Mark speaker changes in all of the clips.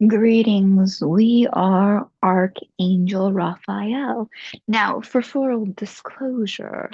Speaker 1: Greetings, we are Archangel Raphael. Now, for full disclosure,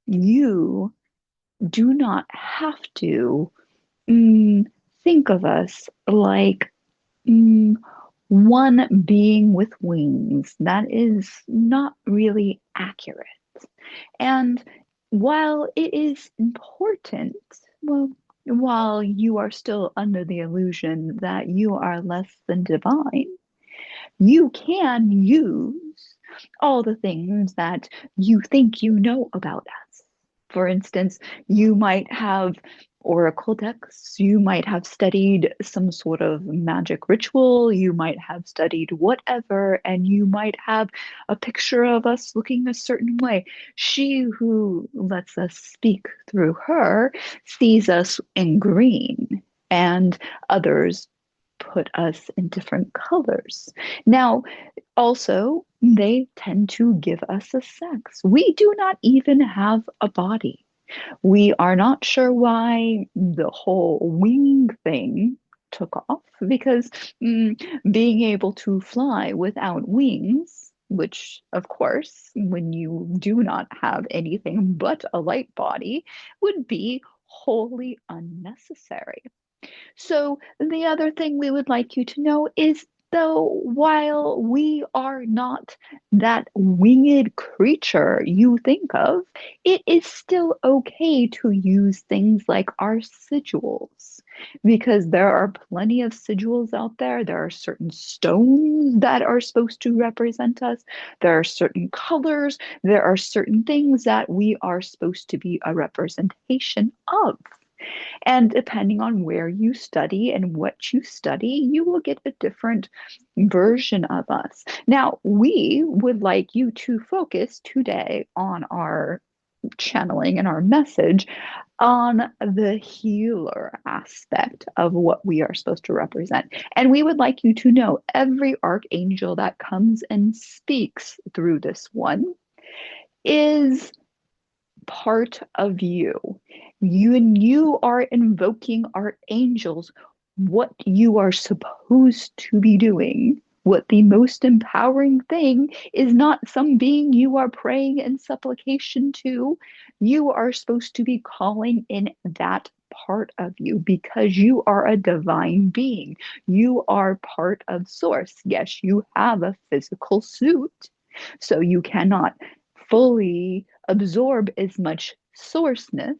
Speaker 1: you do not have to mm, think of us like mm, one being with wings. That is not really accurate. And while it is important, well, while you are still under the illusion that you are less than divine, you can use all the things that you think you know about us. For instance, you might have oracle decks, you might have studied some sort of magic ritual, you might have studied whatever, and you might have a picture of us looking a certain way. She who lets us speak through her sees us in green, and others put us in different colors. Now, also, they tend to give us a sex. We do not even have a body. We are not sure why the whole wing thing took off because being able to fly without wings, which, of course, when you do not have anything but a light body, would be wholly unnecessary. So, the other thing we would like you to know is though, while we are not that winged creature you think of, it is still okay to use things like our sigils because there are plenty of sigils out there. There are certain stones that are supposed to represent us, there are certain colors, there are certain things that we are supposed to be a representation of. And depending on where you study and what you study, you will get a different version of us. Now, we would like you to focus today on our channeling and our message on the healer aspect of what we are supposed to represent. And we would like you to know every archangel that comes and speaks through this one is part of you. You are invoking archangels, what you are supposed to be doing. What the most empowering thing is not some being you are praying in supplication to. You are supposed to be calling in that part of you because you are a divine being. You are part of source. Yes, you have a physical suit, so you cannot fully absorb as much sourceness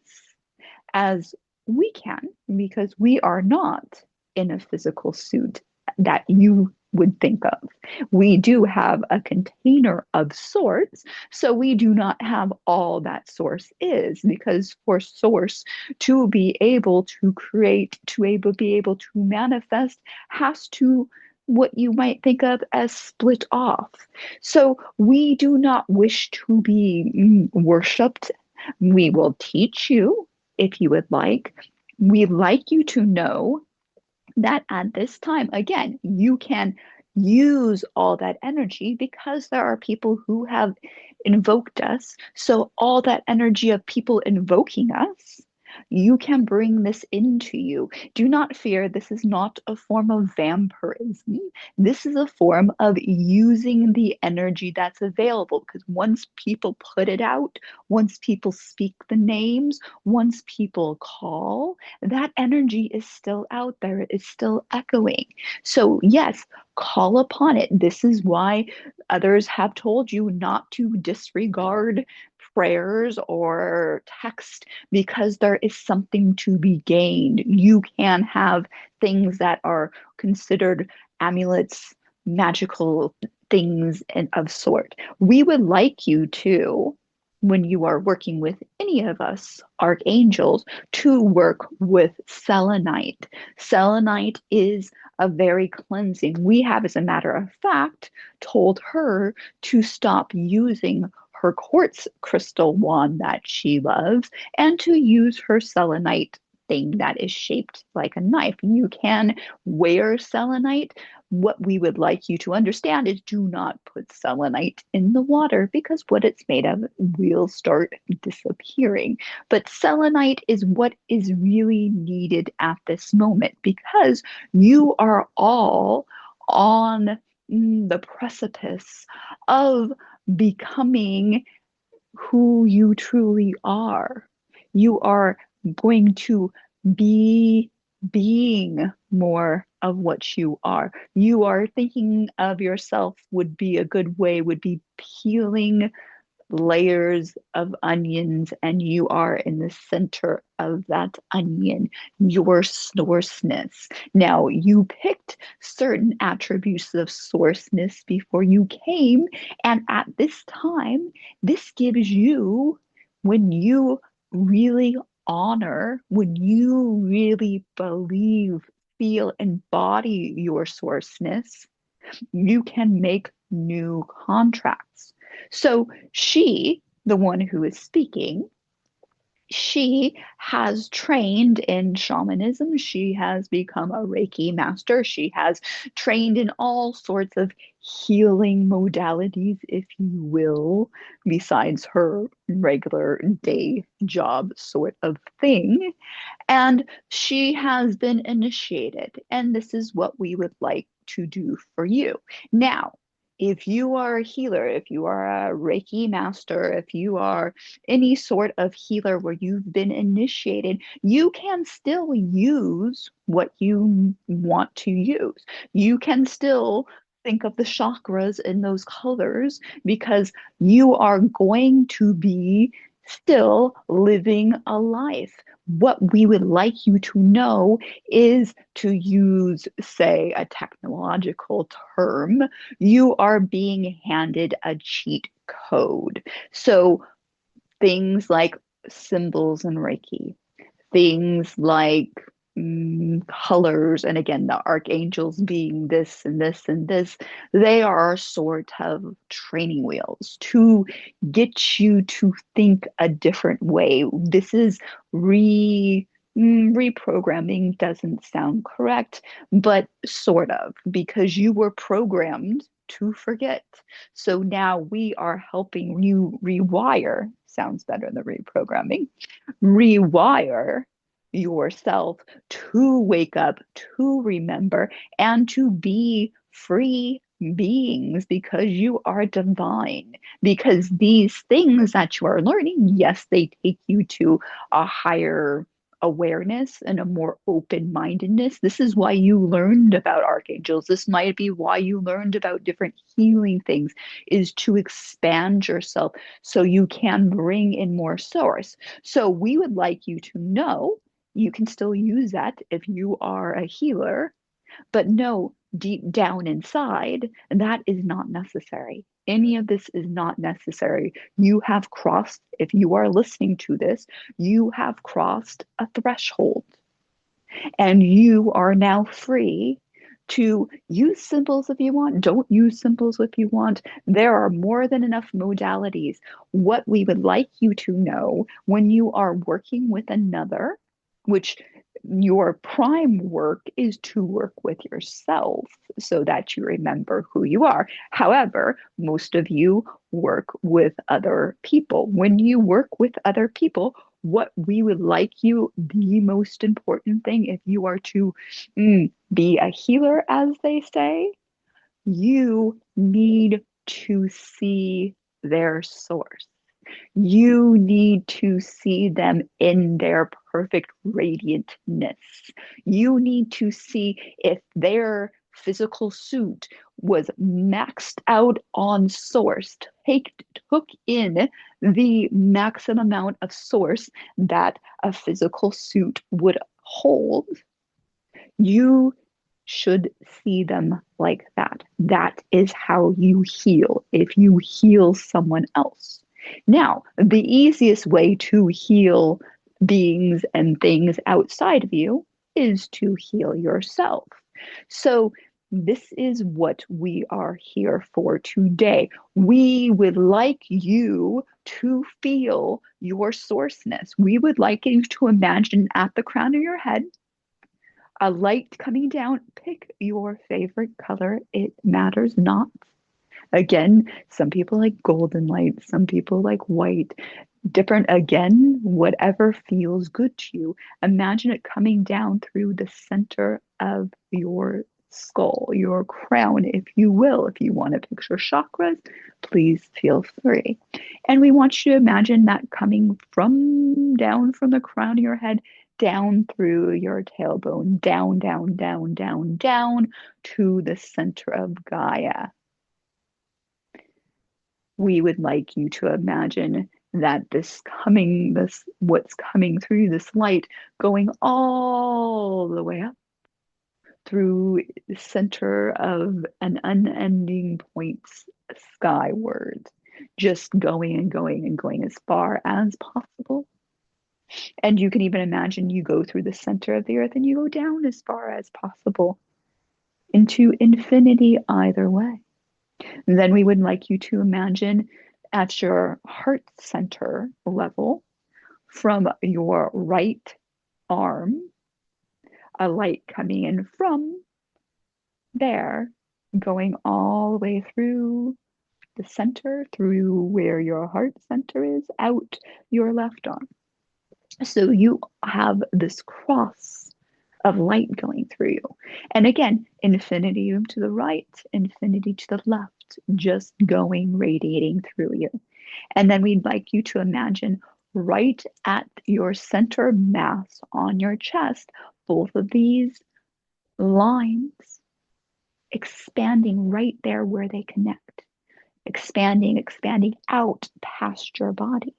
Speaker 1: as we can because we are not in a physical suit that you would think of. We do have a container of sorts, so we do not have all that source is because for source to be able to create, be able to manifest, has to what you might think of as split off. So we do not wish to be worshipped. We will teach you if you would like. We'd like you to know that at this time, again, you can use all that energy because there are people who have invoked us. So, all that energy of people invoking us, you can bring this into you. Do not fear, this is not a form of vampirism. This is a form of using the energy that's available because once people put it out, once people speak the names, once people call, that energy is still out there, it is still echoing. So, yes, call upon it. This is why others have told you not to disregard prayers or text because there is something to be gained. You can have things that are considered amulets, magical things and of sort. We would like you to, when you are working with any of us archangels, to work with selenite. Selenite is a very cleansing. We have, as a matter of fact, told her to stop using her quartz crystal wand that she loves and to use her selenite thing that is shaped like a knife. You can wear selenite. What we would like you to understand is do not put selenite in the water because what it's made of will start disappearing. But selenite is what is really needed at this moment because you are all on the precipice of becoming who you truly are. You are going to be being more of what you are. You are thinking of yourself would be a good way, would be peeling layers of onions, and you are in the center of that onion, your sourceness. Now, you picked certain attributes of sourceness before you came, and at this time, this gives you, when you really honor, when you really believe, feel, embody your sourceness, you can make new contracts. So she, the one who is speaking, she has trained in shamanism. She has become a Reiki master. She has trained in all sorts of healing modalities, if you will, besides her regular day job sort of thing. And she has been initiated, and this is what we would like to do for you. Now, if you are a healer, if you are a Reiki master, if you are any sort of healer where you've been initiated, you can still use what you want to use. You can still think of the chakras in those colors because you are going to be still living a life. What we would like you to know is to use, say, a technological term, you are being handed a cheat code. So things like symbols in Reiki, things like colors, and again, the archangels being this and this and this, they are sort of training wheels to get you to think a different way. This is reprogramming doesn't sound correct, but sort of, because you were programmed to forget. So now we are helping you rewire, sounds better than reprogramming, rewire yourself to wake up, to remember, and to be free beings because you are divine. Because these things that you are learning, yes, they take you to a higher awareness and a more open mindedness. This is why you learned about archangels. This might be why you learned about different healing things, is to expand yourself so you can bring in more source. So we would like you to know you can still use that if you are a healer, but know deep down inside that is not necessary. Any of this is not necessary. You have crossed, if you are listening to this, you have crossed a threshold and you are now free to use symbols if you want. Don't use symbols if you want. There are more than enough modalities. What we would like you to know when you are working with another, which your prime work is to work with yourself so that you remember who you are. However, most of you work with other people. When you work with other people, what we would like you, the most important thing, if you are to be a healer, as they say, you need to see their source. You need to see them in their perfect radiantness. You need to see if their physical suit was maxed out on source, took in the maximum amount of source that a physical suit would hold. You should see them like that. That is how you heal if you heal someone else. Now, the easiest way to heal beings and things outside of you is to heal yourself. So this is what we are here for today. We would like you to feel your sourceness. We would like you to imagine at the crown of your head a light coming down. Pick your favorite color. It matters not. Again, some people like golden light, some people like white. Different, again, whatever feels good to you. Imagine it coming down through the center of your skull, your crown, if you will. If you want to picture chakras, please feel free. And we want you to imagine that coming from down from the crown of your head, down through your tailbone, down, down, down, down, down to the center of Gaia. We would like you to imagine that what's coming through this light going all the way up through the center of an unending point skyward, just going and going and going as far as possible. And you can even imagine you go through the center of the earth and you go down as far as possible into infinity either way. And then we would like you to imagine at your heart center level, from your right arm, a light coming in from there, going all the way through the center, through where your heart center is, out your left arm. So you have this cross of light going through you. And again, infinity to the right, infinity to the left, just going, radiating through you. And then we'd like you to imagine right at your center mass on your chest, both of these lines expanding right there where they connect, expanding, expanding out past your body.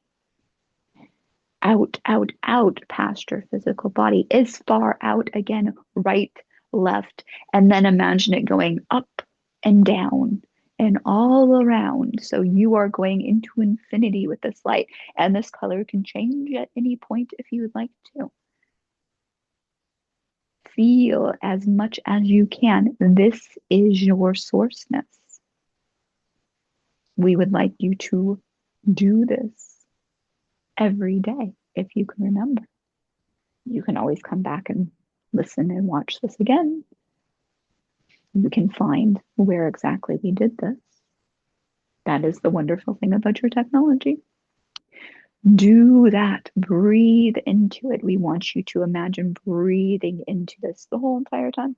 Speaker 1: Out, out, out past your physical body, as far out again, right, left, and then imagine it going up and down and all around. So you are going into infinity with this light, and this color can change at any point if you would like to. Feel as much as you can. This is your sourceness. We would like you to do this every day, if you can remember. You can always come back and listen and watch this again. You can find where exactly we did this. That is the wonderful thing about your technology. Do that. Breathe into it. We want you to imagine breathing into this the whole entire time.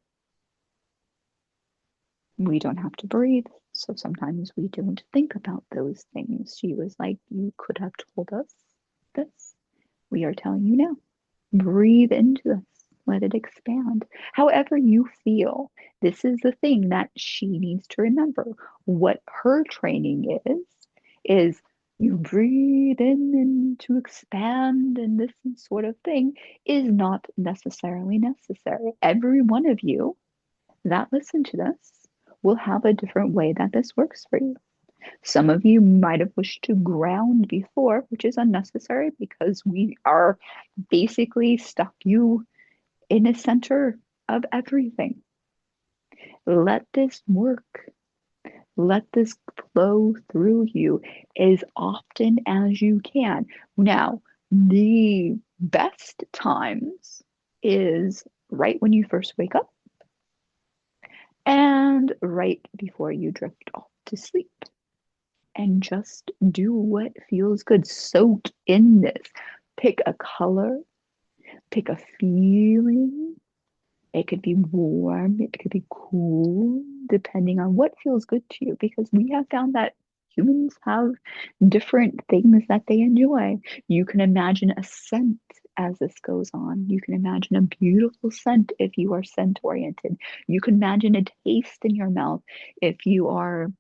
Speaker 1: We don't have to breathe, so sometimes we don't think about those things. She was like, you could have told us this. We are telling you now. Breathe into this. Let it expand. However you feel, this is the thing that she needs to remember. What her training is you breathe in and to expand, and this sort of thing is not necessarily necessary. Every one of you that listen to this will have a different way that this works for you. Some of you might have wished to ground before, which is unnecessary because we are basically stuck you in a center of everything. Let this work. Let this flow through you as often as you can. Now, the best times is right when you first wake up and right before you drift off to sleep. And just do what feels good. Soak in this. Pick a color, pick a feeling. It could be warm, it could be cool, depending on what feels good to you, because we have found that humans have different things that they enjoy. You can imagine a scent as this goes on. You can imagine a beautiful scent if you are scent oriented. You can imagine a taste in your mouth if you are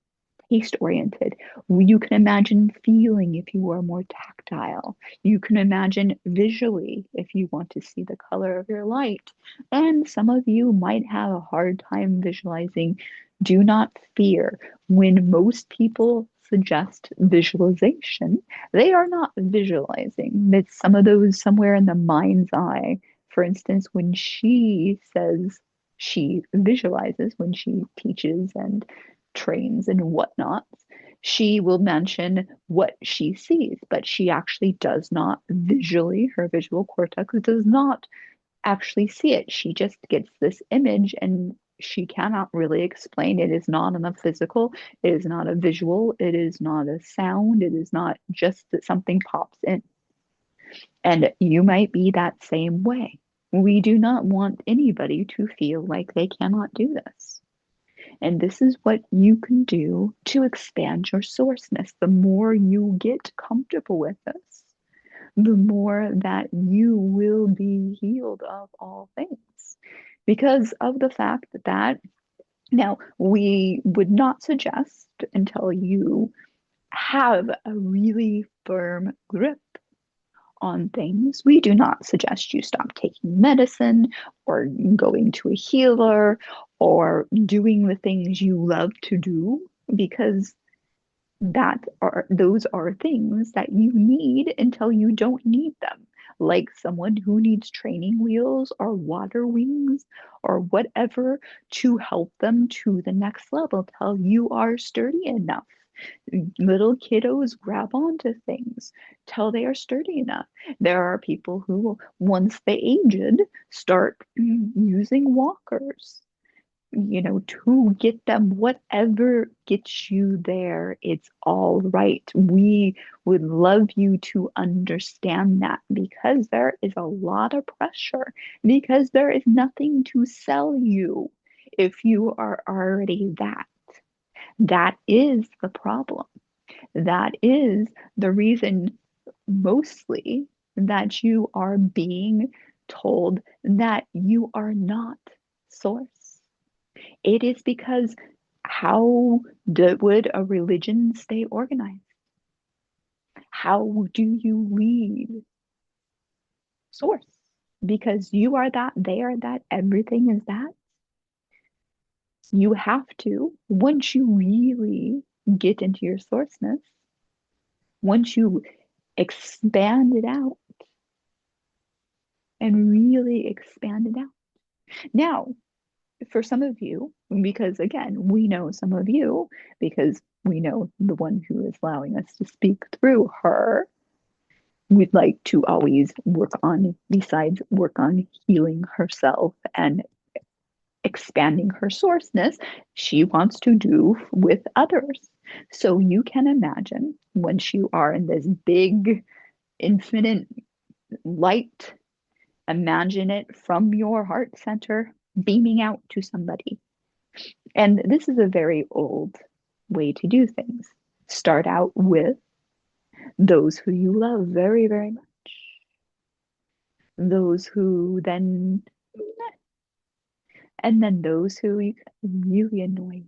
Speaker 1: taste oriented. You can imagine feeling if you are more tactile. You can imagine visually if you want to see the color of your light. And some of you might have a hard time visualizing. Do not fear. When most people suggest visualization, they are not visualizing. It's some of those somewhere in the mind's eye. For instance, when she says she visualizes when she teaches and trains and whatnot. She will mention what she sees, but she actually does not visually, her visual cortex does not actually see it. She just gets this image and she cannot really explain. It is not on a physical, it is not a visual, it is not a sound, it is not just that something pops in. And you might be that same way. We do not want anybody to feel like they cannot do this. And this is what you can do to expand your sourceness. The more you get comfortable with this, the more that you will be healed of all things. Because of the fact that now we would not suggest until you have a really firm grip on things, we do not suggest you stop taking medicine or going to a healer or doing the things you love to do because those are things that you need until you don't need them. Like someone who needs training wheels or water wings or whatever to help them to the next level till you are sturdy enough. Little kiddos grab onto things till they are sturdy enough. There are people who, once they aged, start using walkers, to get them whatever gets you there, it's all right. We would love you to understand that because there is a lot of pressure, because there is nothing to sell you if you are already that. That is the problem. That is the reason mostly that you are being told that you are not source. It is because how would a religion stay organized? How do you lead source? Because you are that, they are that, everything is that. You have to, once you really get into your sourceness, once you expand it out and really expand it out. Now, for some of you, because again, we know some of you, because we know the one who is allowing us to speak through her, we'd like to always work on, besides work on healing herself and expanding her sourceness, she wants to do with others. So you can imagine once you are in this big, infinite light, imagine it from your heart center beaming out to somebody. And this is a very old way to do things. Start out with those who you love very, very much. Those who then, and then those who you really annoy.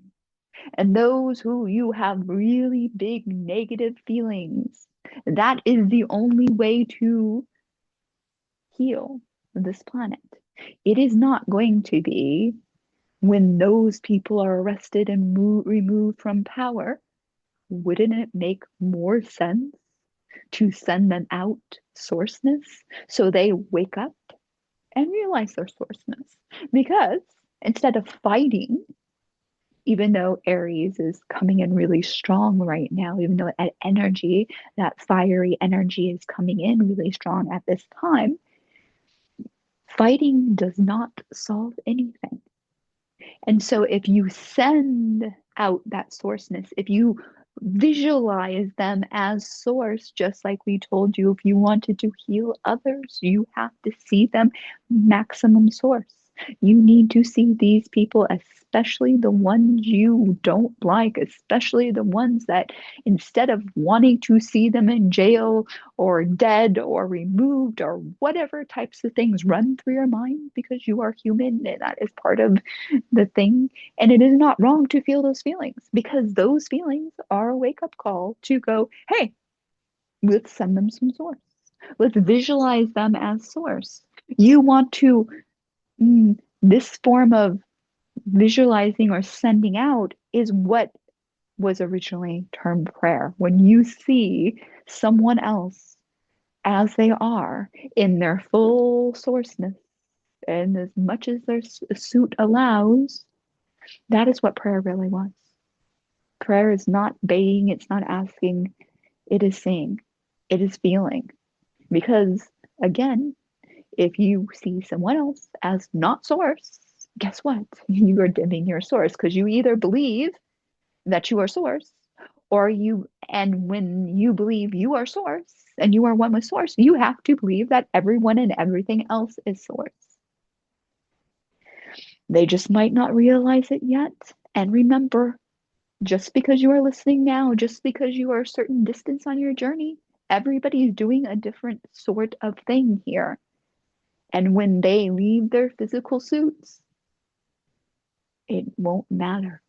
Speaker 1: And those who you have really big negative feelings. That is the only way to heal this planet. It is not going to be when those people are arrested and removed from power. Wouldn't it make more sense to send them out sourceness so they wake up and realize their sourceness? Because instead of fighting, even though Aries is coming in really strong right now, even though that energy, that fiery energy is coming in really strong at this time, fighting does not solve anything. And so if you send out that sourceness, if you visualize them as source, just like we told you, if you wanted to heal others, you have to see them maximum source. You need to see these people, especially the ones you don't like, especially the ones that instead of wanting to see them in jail or dead or removed or whatever types of things run through your mind because you are human and that is part of the thing. And it is not wrong to feel those feelings because those feelings are a wake up call to go, hey, let's send them some source. Let's visualize them as source. You want to, this form of visualizing or sending out is what was originally termed prayer. When you see someone else as they are in their full sourceness and as much as their suit allows, that is what prayer really was. Prayer is not begging, it's not asking, it is saying, it is feeling. Because again, if you see someone else as not source, guess what? You are dimming your source because you either believe that you are source and when you believe you are source and you are one with source, you have to believe that everyone and everything else is source. They just might not realize it yet. And remember, just because you are listening now, just because you are a certain distance on your journey, everybody's doing a different sort of thing here. And when they leave their physical suits, it won't matter.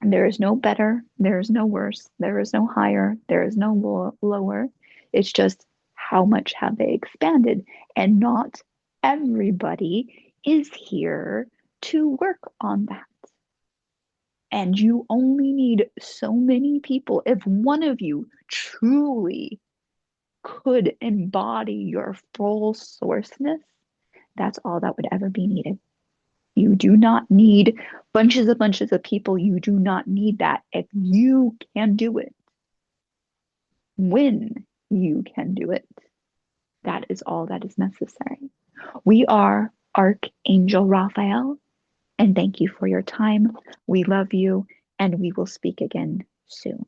Speaker 1: There is no better, there is no worse, there is no higher, there is no lower. It's just how much have they expanded? And not everybody is here to work on that. And you only need so many people. If one of you truly could embody your full sourceness, that's all that would ever be needed. You do not need bunches of people. You do not need that. If you can do it, when you can do it, that is all that is necessary. We are Archangel Raphael, and thank you for your time. We love you, and we will speak again soon.